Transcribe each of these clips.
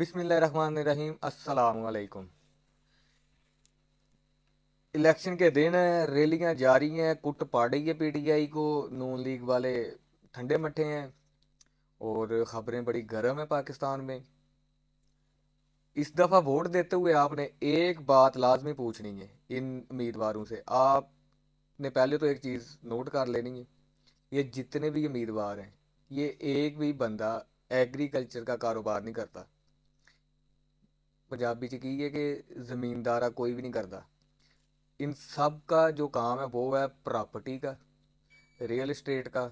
बिस्मिल्लाहिर्रहमानिर्रहीम। अस्सलाम वालेकुम। इलेक्शन के दिन है, रैलियां जारी हैं, कुट पड़ रही है पीटीआई को। नून लीग वाले ठंडे मट्ठे हैं और खबरें बड़ी गर्म है पाकिस्तान में। इस दफ़ा वोट देते हुए आपने एक बात लाजमी पूछनी है इन उम्मीदवारों से। आपने पहले तो एक चीज़ नोट कर लेनी है, ये जितने भी उम्मीदवार हैं, ये एक भी बंदा एग्रीकल्चर का कारोबार नहीं करता। पंजाबी च की है कि ज़मींदारा कोई भी नहीं करता। इन सब का जो काम है वो है प्रॉपर्टी का, रियल एस्टेट का,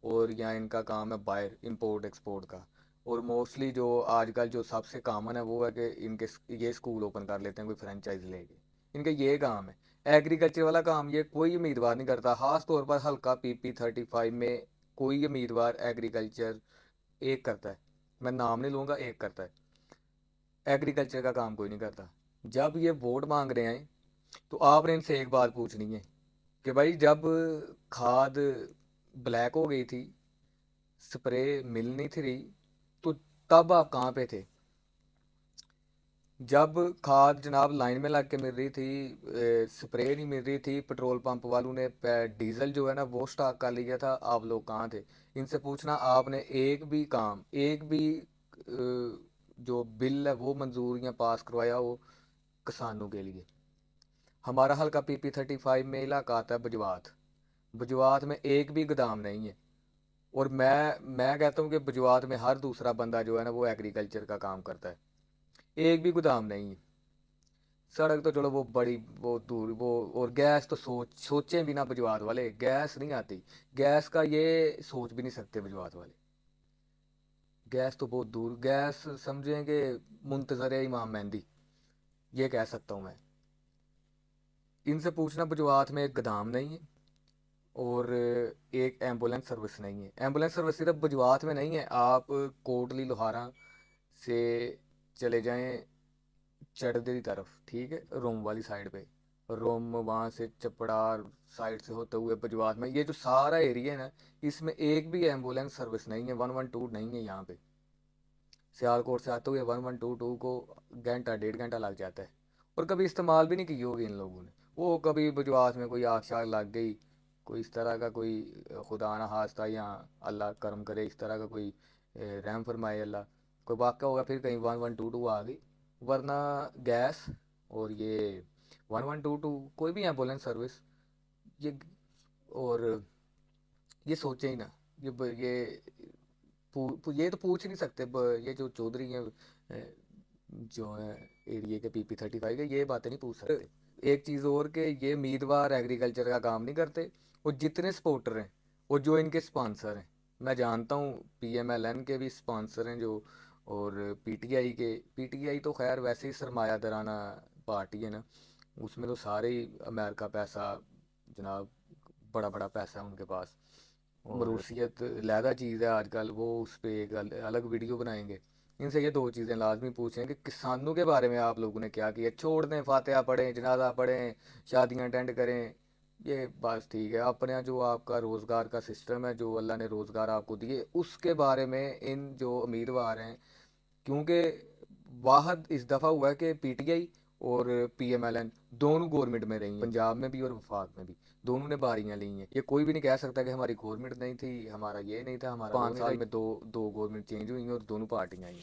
और या इनका काम है बायर इंपोर्ट एक्सपोर्ट का। और मोस्टली जो आजकल जो सबसे कॉमन है वो है कि इनके ये स्कूल ओपन कर लेते हैं कोई फ्रेंचाइज लेके। इनका ये काम है। एग्रीकल्चर वाला काम ये कोई उम्मीदवार नहीं करता। ख़ास तौर पर हल्का PP 35 में कोई उम्मीदवार एग्रीकल्चर एक करता है। मैं नाम नहीं लूँगा, एक करता है। एग्रीकल्चर का काम कोई नहीं करता। जब ये वोट मांग रहे हैं तो आपने इनसे एक बात पूछनी है कि भाई जब खाद ब्लैक हो गई थी, स्प्रे मिल नहीं थी रही, तो तब आप कहाँ पे थे? जब खाद जनाब लाइन में लग के मिल रही थी, स्प्रे नहीं मिल रही थी, पेट्रोल पंप वालों ने डीजल जो है ना वो स्टॉक कर लिया था, आप लोग कहाँ थे? इनसे पूछना। आपने एक भी काम, एक भी जो बिल है वो मंजूरियाँ पास करवाया हो किसानों के लिए? हमारा हल्का PP 35 में इलाका आता है बजवात। बजवात में एक भी गोदाम नहीं है। और मैं कहता हूँ कि बजवात में हर दूसरा बंदा जो है ना वो एग्रीकल्चर का काम करता है। एक भी गोदाम नहीं है। सड़क तो चलो वो बड़ी, वो दूर वो। और गैस तो सोचें भी ना बजवात वाले, गैस नहीं आती। गैस का ये सोच भी नहीं सकते बजवात वाले। गैस तो बहुत दूर, गैस समझेंगे मुंतजर इमाम मेहंदी, ये कह सकता हूँ मैं। इनसे पूछना, बजवात में एक गोदाम नहीं है और एक एम्बुलेंस सर्विस नहीं है। एम्बुलेंस सर्विस सिर्फ बजवात में नहीं है। आप कोटली लोहारा से चले जाएं चढ़दे की तरफ, ठीक है, रोम वाली साइड पे। रोम वहाँ से चपड़ार साइड से होते हुए बजवात में, ये जो सारा एरिया है ना, इसमें एक भी एम्बुलेंस सर्विस नहीं है। 112 नहीं है यहाँ पे। सियालकोट से आते हुए 1122 को घंटा डेढ़ घंटा लग जाता है। और कभी इस्तेमाल भी नहीं की होगी इन लोगों ने। वो कभी बजवास में कोई आग शाग लग गई, कोई इस तरह का कोई खुदा ना हास्ता, या अल्लाह करम करे इस तरह का कोई रहम फरमाए अल्लाह, कोई वाक़ा होगा, फिर कहीं 1122 आ गई। वरना गैस और ये 1122 कोई भी एम्बुलेंस सर्विस, ये, और ये सोचे ही ना। ये ये तो पूछ ही नहीं सकते। ये जो चौधरी हैं, जो है एरिया के PP 35 के, ये बातें नहीं पूछ सकते। एक चीज़ और कि ये उम्मीदवार एग्रीकल्चर का काम नहीं करते। और जितने सपोर्टर हैं और जो इनके स्पॉन्सर हैं, मैं जानता हूँ PMLN के भी स्पॉन्सर हैं जो, और पीटीआई तो खैर वैसे ही सरमायादाराना पार्टी है ना, उसमें तो सारे ही अमेरिका पैसा, जनाब, बड़ा बड़ा पैसा है उनके पास। और मरूसियत लहदा चीज़ है आजकल, वो उस पर एक अलग वीडियो बनाएंगे। इनसे ये दो चीज़ें लाजमी पूछें कि किसानों के बारे में आप लोगों ने क्या किया। छोड़ दें, फातिहा पढ़ें, जनाजा पढ़ें, शादियाँ अटेंड करें, ये बस ठीक है। अपने यहाँ जो आपका रोज़गार का सिस्टम है, जो अल्लाह ने रोज़गार आपको दिए, उसके बारे में इन जो उम्मीदवार हैं, क्योंकि वाहद इस दफ़ा हुआ है कि पीटीआई और PMLN दोनों गवर्नमेंट में रही हैं, पंजाब में भी और वफाक में भी। दोनों ने बारियां ली हैं। ये कोई भी नहीं कह सकता कि हमारी गवर्नमेंट नहीं थी, हमारा ये नहीं था, हमारा 5 साल में दो दो गवर्नमेंट चेंज हुई हैं और दोनों पार्टियां आई हैं।